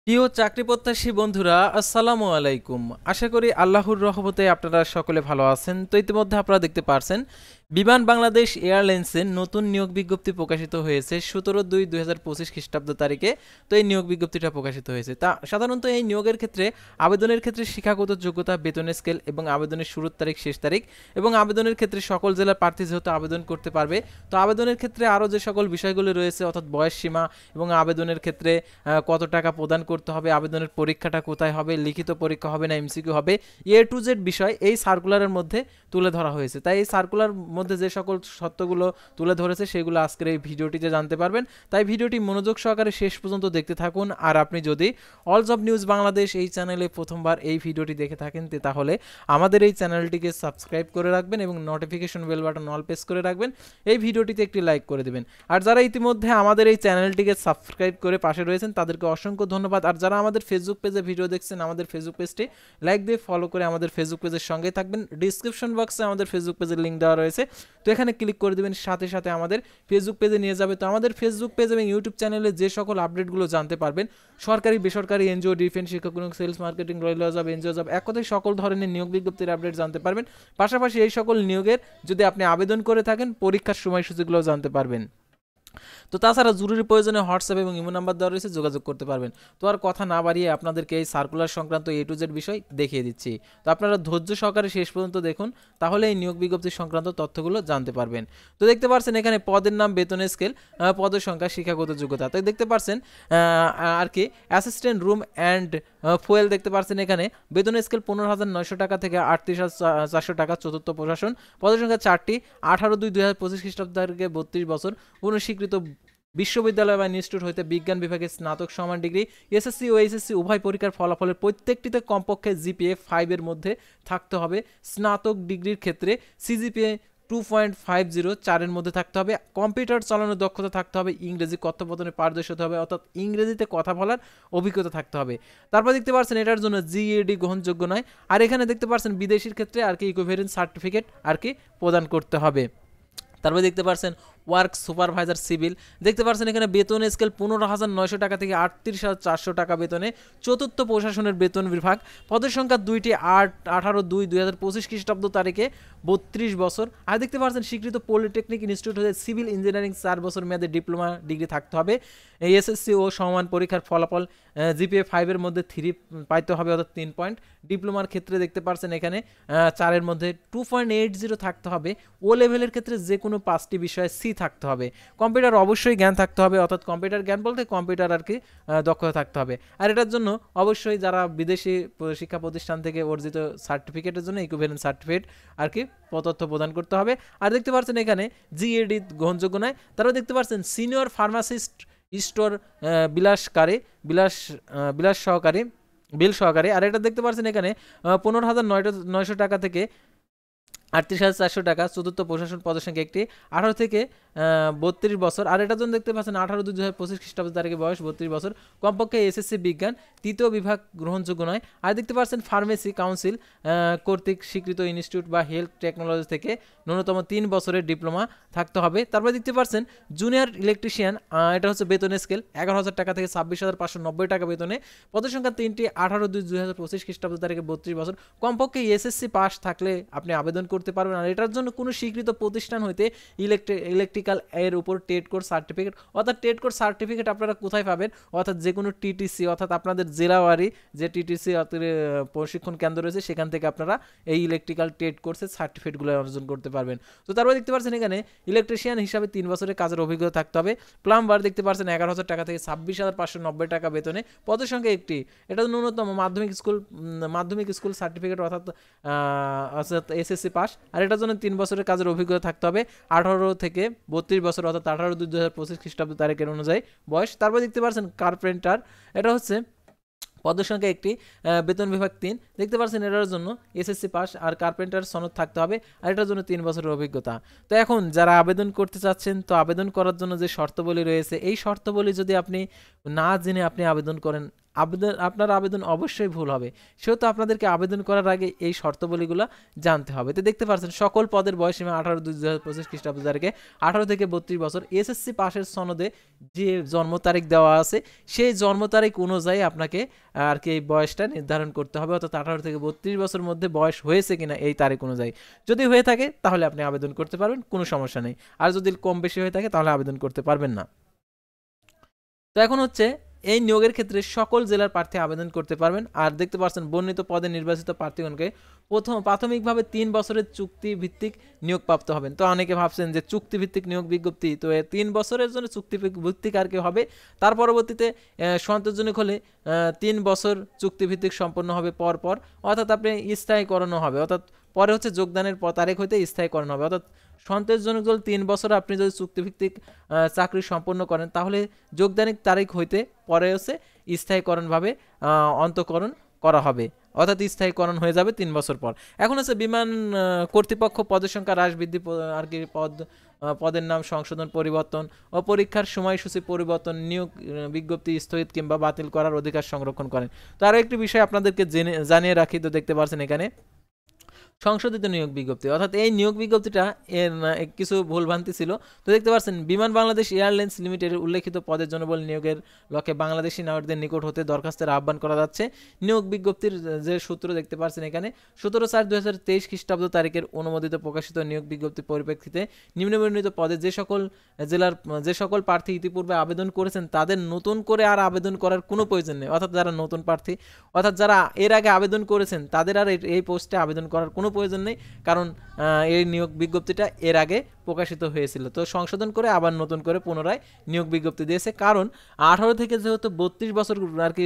প্রিয় চাকরি প্রত্যাশী বন্ধুরা, আসসালামু আলাইকুম। আশা করি আল্লাহর রহমতে আপনারা সকলে ভালো আছেন। তো ইতিমধ্যে আপনারা দেখতে পারছেন বিমান বাংলাদেশ এয়ারলাইন্সের নতুন নিয়োগ বিজ্ঞপ্তি প্রকাশিত হয়েছে 17/2/2025 খ্রিস্টাব্দ তারিখে। তো এই নিয়োগ বিজ্ঞপ্তিটা প্রকাশিত হয়েছে। তা সাধারণত এই নিয়োগের ক্ষেত্রে আবেদনের ক্ষেত্রে শিক্ষাগত যোগ্যতা, বেতনের স্কেল এবং আবেদনের শুরুর তারিখ, শেষ তারিখ এবং আবেদনের ক্ষেত্রে সকল জেলার প্রার্থী যেহেতু আবেদন করতে পারবে, তো আবেদনের ক্ষেত্রে আরও যে সকল বিষয়গুলি রয়েছে অর্থাৎ বয়স সীমা এবং আবেদনের ক্ষেত্রে কত টাকা প্রদান করতে হবে, আবেদনের পরীক্ষাটা কোথায় হবে, লিখিত পরীক্ষা হবে না এমসিকিউ হবে, টু জেড বিষয় এই সার্কুলারের মধ্যে তুলে ধরা হয়েছে। তাই এই সার্কুলার মধ্যে যে সকল সত্যগুলো তুলে ধরেছে সেগুলো আজকের এই ভিডিওটিতে জানতে পারবেন। তাই ভিডিওটি মনোযোগ সহকারে শেষ পর্যন্ত দেখতে থাকুন। আর আপনি যদি অল জব নিউজ বাংলাদেশ এই চ্যানেলে প্রথমবার এই ভিডিওটি দেখে থাকেন তাহলে আমাদের এই চ্যানেলটিকে সাবস্ক্রাইব করে রাখবেন এবং notification bell button all press করে রাখবেন। এই ভিডিওটিতে একটি লাইক করে দেবেন। আর যারা ইতিমধ্যে আমাদের এই চ্যানেলটিকে সাবস্ক্রাইব করে পাশে রয়েছেন তাদেরকে অসংখ্য ধন্যবাদ। আর যারা আমাদের ফেসবুক পেজে ভিডিও দেখছেন, আমাদের ফেসবুক পেজটি লাইক দিয়ে ফলো করে আমাদের ফেসবুক পেজের সঙ্গে থাকবেন। ডিসক্রিপশন বক্সে আমাদের ফেসবুক পেজের লিঙ্ক দেওয়া রয়েছে, তো এখানে ক্লিক করে দেবেন, সাথে সাথে আমাদের ফেসবুক পেজে নিয়ে যাবে। তো আমাদের ফেসবুক পেজ এবং ইউটিউব চ্যানেলে যে সকল আপডেটগুলো জানতে পারবেন, সরকারি বেসরকারি এনজিও, ডিফেন্স, শিক্ষামূলক, sales, marketing, royal job, NGO job, এক কথায় সকল ধরনের নিয়োগ বিজ্ঞপ্তির আপডেট জানতে পারবেন। পাশাপাশি এই সকল নিয়োগের যদি আপনি আবেদন করে থাকেন পরীক্ষার সময়সূচিগুলো জানতে পারবেন। তো তাছাড়া জরুরি প্রয়োজনে হোয়াটসঅ্যাপ এবং ইমো নাম্বার দেওয়া রয়েছে, যোগাযোগ করতে পারবেন। তো আর কথা না বাড়িয়ে আপনাদেরকে এই সার্কুলার সংক্রান্ত টু জেড বিষয় দেখিয়ে দিচ্ছি। তো আপনারা ধৈর্য সহকারে শেষ পর্যন্ত দেখুন, তাহলে এই নিয়োগ বিজ্ঞপ্তি সংক্রান্ত তথ্যগুলো জানতে পারবেন। তো দেখতে পাচ্ছেন এখানে পদের নাম, বেতনের স্কেল, পদের সংখ্যা, শিক্ষাগত যোগ্যতা। তো দেখতে পাচ্ছেন আর কি অ্যাসিস্ট্যান্ট রুম অ্যান্ড ফুয়েল দেখতে পাচ্ছেন এখানে বেতনের স্কেল 15,900 টাকা থেকে 38,400 টাকা, চতুর্থ প্রশাসন, পদের সংখ্যা 4টি, 18/2/2025 খ্রিস্টাব্দ তারিখে 32 বছর, কোনো স্বীকৃত বিশ্ববিদ্যালয় বা ইনস্টিটিউট হইতে বিজ্ঞান বিভাগে স্নাতক সমান ডিগ্রি, এসএসসি ও এইচএসসি উভয় পরীক্ষার ফলাফলের প্রত্যেকটিতে কমপক্ষে জিপিএ 5 এর মধ্যে থাকতে হবে। স্নাতক ডিগ্রির ক্ষেত্রে সিজিপিএ 2.50 4-এর মধ্যে থাকতে হবে। কম্পিউটার চালানোর দক্ষতা থাকতে হবে। ইংরেজি কথোপকথনে পারদর্শী হতে হবে, অর্থাৎ ইংরেজিতে কথা বলার অভিজ্ঞতা থাকতে হবে। তারপর দেখতে পাচ্ছেন এটার জন্য জিএডি গ্রহণযোগ্য নয়। আর এখানে দেখতে পাচ্ছেন বিদেশির ক্ষেত্রে আর কি ইকুইভ্যালেন্ট সার্টিফিকেট আর কি প্রদান করতে হবে। তারপরে দেখতে পাচ্ছেন ওয়ার্ক সুপারভাইজার সিভিল দেখতে পাচ্ছেন এখানে বেতন স্কেল 15,900 টাকা থেকে 38,400 টাকা বেতনে, চতুর্থ প্রশাসনের বেতন বিভাগ, পদের সংখ্যা 2টি, 18/2/2025 খ্রিস্টাব্দ তারিখে 32 বছর। আর দেখতে পাচ্ছেন স্বীকৃত পলিটেকনিক ইনস্টিটিউট হতে সিভিল ইঞ্জিনিয়ারিং 4 বছর মেয়াদে ডিপ্লোমা ডিগ্রি থাকতে হবে। এসএসসি ও সমান পরীক্ষার ফলাফল জিপিএ 5 এর মধ্যে 3 পাইতে হবে, অর্থাৎ 3 পয়েন্ট। ডিপ্লোমার ক্ষেত্রে দেখতে পাচ্ছেন এখানে 4-এর মধ্যে 2.80 থাকতে হবে। ও লেভেলের ক্ষেত্রে যে কোনো 5টি বিষয়ে সি থাকতে হবে। কম্পিউটার অবশ্যই জ্ঞান থাকতে হবে, অর্থাৎ কম্পিউটার জ্ঞান বলতে কম্পিউটার আর কি দক্ষতা থাকতে হবে। আর এটার জন্য অবশ্যই যারা বিদেশি শিক্ষা প্রতিষ্ঠান থেকে অর্জিত সার্টিফিকেটের জন্য ইকুইভ্যালেন্ট সার্টিফিকেট আর কি তথ্য প্রদান করতে হবে। আর দেখতে পাচ্ছেন এখানে জিএডি গ্রহণযোগ্য নয়। তারপর দেখতে পাচ্ছেন সিনিয়র ফার্মাসিস্ট স্টোর বিলাস সহকারী বিল সহকারী। আর এটা দেখতে পাচ্ছেন এখানে 15,900 টাকা থেকে 38,400 টাকা, চতুর্থ প্রশাসন, পদের সংখ্যা 1টি, 18 থেকে 32 বছর। আর এটার জন্য দেখতে পাচ্ছেন 18/2/2025 খ্রিস্টাব্দ তারিখে বয়স 32 বছর, কমপক্ষে এসএসসি বিজ্ঞান তৃতীয় বিভাগ গ্রহণযোগ্য নয়। আর দেখতে পাচ্ছেন ফার্মেসি কাউন্সিল কর্তৃক স্বীকৃত ইনস্টিটিউট বা হেলথ টেকনোলজি থেকে ন্যূনতম 3 বছরের ডিপ্লোমা থাকতে হবে। তারপরে দেখতে পাচ্ছেন জুনিয়র ইলেকট্রিশিয়ান, এটা হচ্ছে বেতনের স্কেল 11,000 টাকা থেকে 26,590 টাকা বেতনে, পদের সংখ্যা 3টি, 18/2/2025 খ্রিস্টাব্দ তারিখে 32 বছর, কমপক্ষে এসএসসি পাস থাকলে আপনি আবেদন করতে পারবেন। আর এটার জন্য কোনো স্বীকৃত প্রতিষ্ঠান হইতে ইলেকট্রিক্যাল এর উপর টেট কোর্স সার্টিফিকেট, অর্থাৎ টেট কোর্স সার্টিফিকেট আপনারা কোথায় পাবেন, অর্থাৎ যে কোনো টিটিসি, অর্থাৎ আপনাদের জেলাওয়ারি যে টিটিসি প্রশিক্ষণ কেন্দ্র রয়েছে সেখান থেকে আপনারা এই ইলেকট্রিক্যাল টেট কোর্সের সার্টিফিকেটগুলো অর্জন করতে পারবেন। তো তারপর দেখতে পাচ্ছেন এখানে ইলেকট্রিশিয়ান হিসাবে 3 বছরের কাজের অভিজ্ঞতা থাকতে হবে। প্লাম্বার দেখতে পাচ্ছেন 11,000 টাকা থেকে 26,590 টাকা বেতনে, পদের সংখ্যা 1টি, এটা ন্যূনতম মাধ্যমিক স্কুল সার্টিফিকেট অর্থাৎ এসএসসি পাস। আর এটার জন্য 3 বছরের কাজের অভিজ্ঞতা থাকতে হবে, 18 থেকে 32 বছর, অর্থাৎ 18/2/2025 খ্রিস্টাব্দ তারিখের অনুযায়ী বয়স। তারপর দেখতে পাচ্ছেন কার্পেন্টার, এটা হচ্ছে পদের সংখ্যা 1টি, বেতন বিভাগ 3, দেখতে পাচ্ছেন এটার জন্য এসএসসি পাস আর কার্পেন্টার সনদ থাকতে হবে। আর এটার জন্য 3 বছরের অভিজ্ঞতা। তো এখন যারা আবেদন করতে চাচ্ছেন, তো আবেদন করার জন্য যে শর্তাবলী রয়েছে, এই শর্তাবলী যদি আপনি না জেনে আপনি আবেদন করেন, আপনার আবেদন অবশ্যই ভুল হবে। সেহেতু আপনাদেরকে আবেদন করার আগে এই শর্তাবলীগুলো জানতে হবে। তো দেখতে পাচ্ছেন সকল পদের বয়সসীমা 18/2/2025 খ্রিস্টাব্দ তারিখে 18 থেকে 32 বছর। এসএসসি পাশের সনদে যে জন্ম তারিখ দেওয়া আছে সেই জন্ম তারিখ অনুযায়ী আপনাকে আর কি এই বয়সটা নির্ধারণ করতে হবে, অর্থাৎ 18 থেকে 32 বছর মধ্যে বয়স হয়েছে কিনা এই তারিখ অনুযায়ী। যদি হয়ে থাকে তাহলে আপনি আবেদন করতে পারবেন, কোনো সমস্যা নেই। আর যদি কম বেশি হয়ে থাকে তাহলে আবেদন করতে পারবেন না। তো এখন হচ্ছে এই নিয়োগের ক্ষেত্রে সকল জেলার প্রার্থী আবেদন করতে পারবেন। আর দেখতে পাচ্ছেন বর্ণিত পদে নির্বাচিত প্রার্থীগণকে প্রাথমিকভাবে 3 বছরের চুক্তিভিত্তিক নিয়োগ প্রাপ্ত হবেন। তো অনেকে ভাবছেন যে চুক্তিভিত্তিক নিয়োগ বিজ্ঞপ্তি, তো 3 বছরের জন্য চুক্তিভিত্তিক আর কি হবে, তার পরবর্তীতে সন্তোষজনক হলে 3 বছর চুক্তিভিত্তিক সম্পন্ন হবে পর, অর্থাৎ আপনি স্থায়ীকরণও হবে, অর্থাৎ পরে হচ্ছে যোগদানের তারিখ হইতে স্থায়ীকরণ হবে। অর্থাৎ সন্তোষজনক হলে 3 বছর আপনি যদি চুক্তিভিত্তিক চাকরি সম্পন্ন করেন তাহলে যোগদানের তারিখ হইতে পরে হচ্ছে স্থায়ীকরণভাবে অন্তঃকরণ করা হবে, অর্থাৎ স্থায়ীকরণ হয়ে যাবে 3 বছর পর। এখন হচ্ছে বিমান কর্তৃপক্ষ পদের সংখ্যা হ্রাস বৃদ্ধি আর কি পদের নাম সংশোধন পরিবর্তন ও পরীক্ষার সময়সূচি পরিবর্তন, নিয়োগ বিজ্ঞপ্তি স্থগিত কিংবা বাতিল করার অধিকার সংরক্ষণ করেন। তো আরও একটি বিষয় আপনাদেরকে জানিয়ে রাখি। তো দেখতে পাচ্ছেন এখানে সংশোধিত নিয়োগ বিজ্ঞপ্তি, অর্থাৎ এই নিয়োগ বিজ্ঞপ্তিটা এর কিছু ভুলভ্রান্তি ছিল। তো দেখতে পাচ্ছেন বিমান বাংলাদেশ এয়ারলাইন্স লিমিটেডের উল্লেখিত পদের জনবল নিয়োগের লক্ষ্যে বাংলাদেশি নাগরিকদের নিকট হতে দরখাস্তের আহ্বান করা যাচ্ছে। নিয়োগ বিজ্ঞপ্তির যে সূত্র দেখতে পাচ্ছেন এখানে 17/4/2023 খ্রিস্টাব্দ তারিখের অনুমোদিত প্রকাশিত নিয়োগ বিজ্ঞপ্তির পরিপ্রেক্ষিতে নিম্নবর্ণিত পদে যে সকল প্রার্থী ইতিপূর্বে আবেদন করেছেন তাদের নতুন করে আর আবেদন করার কোনো প্রয়োজন নেই। অর্থাৎ যারা নতুন প্রার্থী, অর্থাৎ যারা এর আগে আবেদন করেছেন তাদের আর এই পোস্টে আবেদন করার কোনো প্রয়োজন নেই, কারণ এই নিয়োগ বিজ্ঞপ্তিটা এর আগে প্রকাশিত হয়েছিল। তো সংশোধন করে আবার নতুন করে পুনরায় নিয়োগ বিজ্ঞপ্তি দিয়েছে, কারণ 18 থেকে যেহেতু 32 বছর আর কি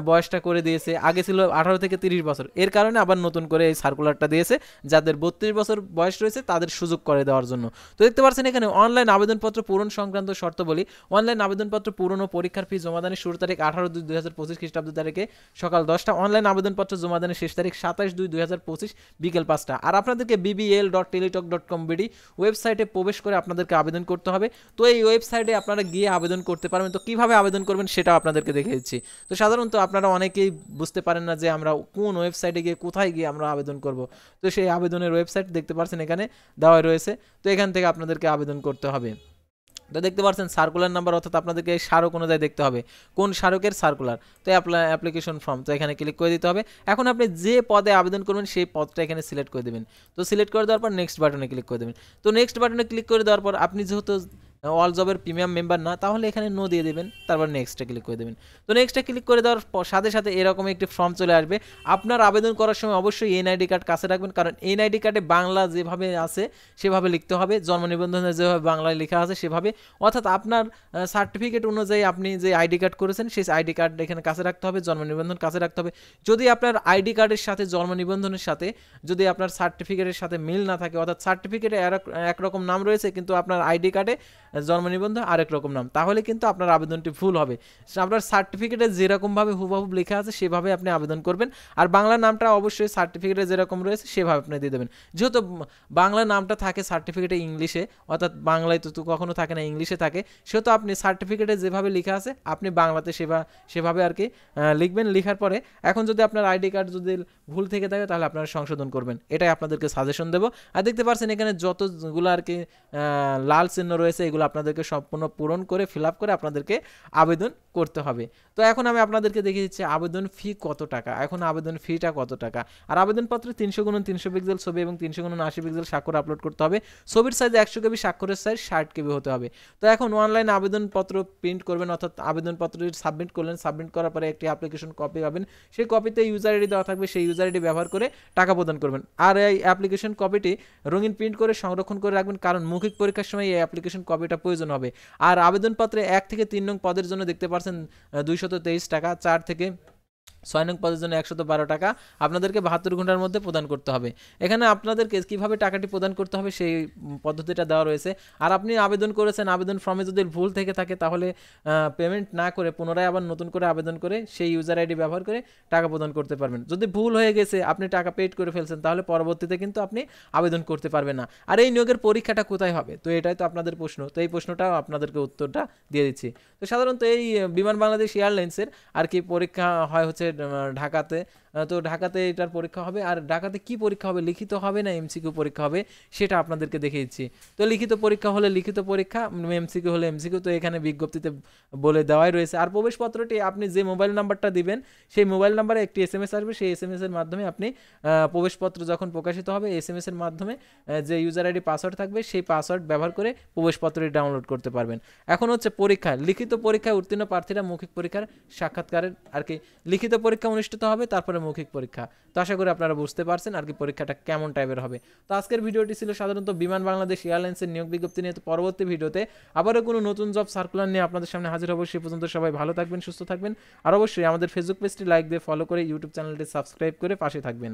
বয়সটা করে দিয়েছে, আগে ছিল 18 থেকে 30 বছর, এর কারণে আবার নতুন করে এই সার্কুলারটা দিয়েছে যাদের 32 বছর বয়স রয়েছে তাদের সুযোগ করে দেওয়ার জন্য। তো দেখতে পাচ্ছেন এখানে অনলাইন আবেদনপত্র পূরণ সংক্রান্ত শর্তাবলী। অনলাইন আবেদনপত্র পূরণ ও পরীক্ষার ফি জমাদানের শুরু তারিখ 18/2/2025 খ্রিস্টাব্দ তারিখে সকাল 10টা। অনলাইন আবেদনপত্র জমাদানের শেষ তারিখ 27/2/2025 বিকেল 5টা। আর আপনাদেরকে bbl.teletalk.com.bd ওয়েবসাইটে প্রবেশ করে আপনাদেরকে আবেদন করতে হবে। তো এই ওয়েবসাইটে আপনারা গিয়ে আবেদন করতে পারবেন। তো কিভাবে আবেদন করবেন সেটাও আপনাদেরকে দেখে দিচ্ছি। তো সাধারণত আপনারা অনেকেই বুঝতে পারেন না যে আমরা কোন ওয়েবসাইটে গিয়ে কোথায় গিয়ে আমরা আবেদন করব। তো সেই আবেদনের ওয়েবসাইট দেখতে পাচ্ছেন এখানে দেওয়া রয়েছে। তো এখান থেকে আপনাদেরকে আবেদন করতে হবে। তো দেখতে পাচ্ছেন সার্কুলার নাম্বার, অর্থাৎ আপনাদেরকে স্মারক অনুযায়ী দেখতে হবে কোন স্মারকের সার্কুলার। তো অ্যাপ্লিকেশন ফর্ম, তো এখানে ক্লিক করে দিতে হবে। এখন আপনি যে পদে আবেদন করবেন সেই পদটা এখানে সিলেক্ট করে দেবেন। তো সিলেক্ট করে দেওয়ার পর নেক্সট বাটনে ক্লিক করে দেবেন। তো নেক্সট বাটনে ক্লিক করে দেওয়ার পর আপনি যেহেতু অল জবের প্রিমিয়াম মেম্বার না, তাহলে এখানে নো দিয়ে দেবেন, তারপর নেক্সটে ক্লিক করে দেবেন। তো নেক্সটে ক্লিক করে দেওয়ার সাথে সাথে এরকম একটি ফর্ম চলে আসবে। আপনার আবেদন করার সময় অবশ্যই এনআইডি কার্ড কাছে রাখবেন, কারণ এনআইডি কার্ডে বাংলা যেভাবে আছে সেভাবে লিখতে হবে, জন্ম নিবন্ধনে যেভাবে বাংলায় লেখা আছে সেভাবে, অর্থাৎ আপনার সার্টিফিকেট অনুযায়ী আপনি যে আইডি কার্ড করেছেন সেই আইডি কার্ড এখানে কাছে রাখতে হবে, জন্ম নিবন্ধন কাছে রাখতে হবে। যদি আপনার আইডি কার্ডের সাথে জন্ম নিবন্ধনের সাথে যদি আপনার সার্টিফিকেটের সাথে মিল না থাকে, অর্থাৎ সার্টিফিকেটে একরকম নাম রয়েছে কিন্তু আপনার আইডি কার্ডে জন্ম নিবন্ধন আরেক রকম নাম, তাহলে কিন্তু আপনার আবেদনটি ভুল হবে। আপনার সার্টিফিকেটে যেরকমভাবে হুবহু লেখা আছে সেভাবে আপনি আবেদন করবেন। আর বাংলা নামটা অবশ্যই সার্টিফিকেটে যেরকম রয়েছে সেভাবে আপনি দিয়ে দেবেন। যেহেতু বাংলা নামটা থাকে সার্টিফিকেটে ইংলিশে, অর্থাৎ বাংলায় তো কখনো থাকে না, ইংলিশে থাকে, সেহেতু আপনি সার্টিফিকেটে যেভাবে লেখা আছে আপনি বাংলাতে সেভাবে আর কি লিখবেন। লেখার পরে এখন যদি আপনার আইডি কার্ড যদি ভুল থেকে থাকে তাহলে আপনারা সংশোধন করবেন, এটাই আপনাদেরকে সাজেশন দেবো। আর দেখতে পাচ্ছেন এখানে যতগুলো আর কি লাল চিহ্ন রয়েছে এগুলো আপনাদেরকে সম্পূর্ণ পূরণ করে ফিল আপ করে আপনাদেরকে আবেদন করতে হবে। তো এখন আমি আপনাদেরকে দেখিয়ে দিচ্ছি আবেদন ফি কত টাকা। এখন আবেদন ফিটা কত টাকা। আর আবেদনপত্রে 300x300 পিক্সেল ছবি এবং 300x80 পিক্সেল স্বাক্ষর আপলোড করতে হবে। ছবির সাইজ 100 কেবি, স্বাক্ষরের সাইজ 60 কেবি হতে হবে। তো এখন অনলাইন আবেদনপত্র প্রিন্ট করবেন, অর্থাৎ আবেদনপত্র সাবমিট করলেন, সাবমিট করার পরে একটি অ্যাপ্লিকেশন কপি পাবেন, সেই কপিতে ইউজার আইডি দেওয়া থাকবে, সেই ইউজার আইডি ব্যবহার করে টাকা প্রদান করবেন। আর এই অ্যাপ্লিকেশন কপিটি রঙিন প্রিন্ট করে সংরক্ষণ করে রাখবেন, কারণ মৌখিক পরীক্ষার সময় এই অ্যাপ্লিকেশন কপিটা প্রয়োজন হবে। আর আবেদনপত্রে 1 থেকে 3 নং পদের জন্য দেখতে পাচ্ছেন 223 টাকা, 4 থেকে 6 নং পদের জন্য 112 টাকা আপনাদেরকে 72 ঘন্টার মধ্যে প্রদান করতে হবে। এখানে আপনাদেরকে কিভাবে টাকাটি প্রদান করতে হবে সেই পদ্ধতিটা দেওয়া রয়েছে। আর আপনি আবেদন করেছেন, আবেদন ফর্মে যদি ভুল থেকে থাকে তাহলে পেমেন্ট না করে পুনরায় আবার নতুন করে আবেদন করে সেই ইউজার আইডি ব্যবহার করে টাকা প্রদান করতে পারবেন। যদি ভুল হয়ে গেছে, আপনি টাকা পেড করে ফেলছেন, তাহলে পরবর্তীতে কিন্তু আপনি আবেদন করতে পারবেন না। আর এই নিয়োগের পরীক্ষাটা কোথায় হবে, তো এটাই তো আপনাদের প্রশ্ন। তো এই প্রশ্নটাও আপনাদেরকে উত্তরটা দিয়ে দিচ্ছি। তো সাধারণত এই বিমান বাংলাদেশ এয়ারলাইন্সের আর কি পরীক্ষা হয় হচ্ছে ঢাকাতে। তো ঢাকাতে এটার পরীক্ষা হবে। আর ঢাকাতে কি পরীক্ষা হবে, লিখিত হবে না এমসিকিউ পরীক্ষা হবে, সেটা আপনাদেরকে দেখে দিচ্ছি। তো লিখিত পরীক্ষা হলে লিখিত পরীক্ষা, এমসিকিউ হলে এমসিকিউ, তো এখানে বিজ্ঞপ্তিতে বলে দেওয়াই রয়েছে। আর প্রবেশপত্রটি আপনি যে মোবাইল নাম্বারটা দিবেন সেই মোবাইল নাম্বারে একটি এসএমএস আসবে, সেই এসএমএস এর মাধ্যমে আপনি প্রবেশপত্র যখন প্রকাশিত হবে এসএমএস এর মাধ্যমে যে ইউজার আইডি পাসওয়ার্ড থাকবে সেই পাসওয়ার্ড ব্যবহার করে প্রবেশপত্রটি ডাউনলোড করতে পারবেন। এখন হচ্ছে পরীক্ষা, লিখিত পরীক্ষায় উত্তীর্ণ প্রার্থীরা মৌখিক পরীক্ষার সাক্ষাৎকারের আর কি লিখিত পরীক্ষা অনুষ্ঠিত হবে, তারপরে মৌখিক পরীক্ষা। তো আশা করি আপনারা বুঝতে পারছেন আর কি পরীক্ষাটা কেমন টাইপের হবে। তো আজকের ভিডিওটি ছিল সাধারণত বিমান বাংলাদেশ এয়ারলাইন্সের নিয়োগ বিজ্ঞপ্তি নিয়ে। তো পরবর্তী ভিডিওতে আবারও কোনো নতুন জব সার্কুলার নিয়ে আপনাদের সামনে হাজির হব। সে পর্যন্ত সবাই ভালো থাকবেন, সুস্থ থাকবেন। আর অবশ্যই আমাদের ফেসবুক পেজটি লাইক দিয়ে ফলো করে ইউটিউব চ্যানেলটি সাবস্ক্রাইব করে পাশে থাকবেন।